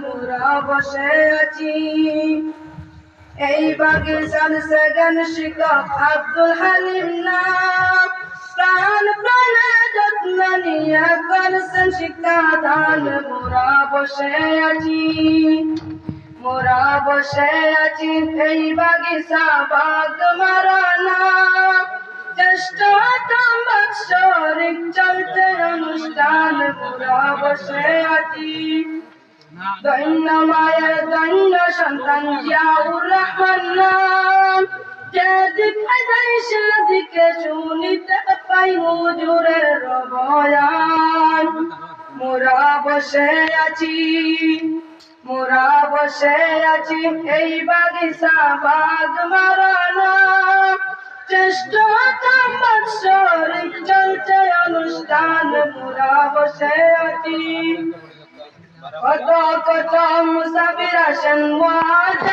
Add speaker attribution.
Speaker 1: মোরা বসে আছি। এই বাগিচার সেকেন্ড শিক্ষক আব্দুল হালিম নাম, প্রাণ প্রাণে যত্ন নিয়ে করছেন শিক্ষাদান। মোরা বসে আছি, মোরা বসে আছি এই বাগিচা বাগ মারানা। জ্যেষ্ঠ বাৎসরিক চলছে অনুষ্ঠান। মোরা বসে আছি, দৈন্য মায়ের দৈন্য সন্তান জিয়াউর রহমান নাম। যেদিকে যাই সেদিকে শুনিতে পাই হুজুরের বয়ান। মোরা বসে আছি, মোরা বসে আছি এই বাগিচা বাগ মারানা। জ্যেষ্ঠ বাৎসরিক চলছে অনুষ্ঠান। মোরা বসে আছি, কত কত মুসাফির আসেন ওয়াজ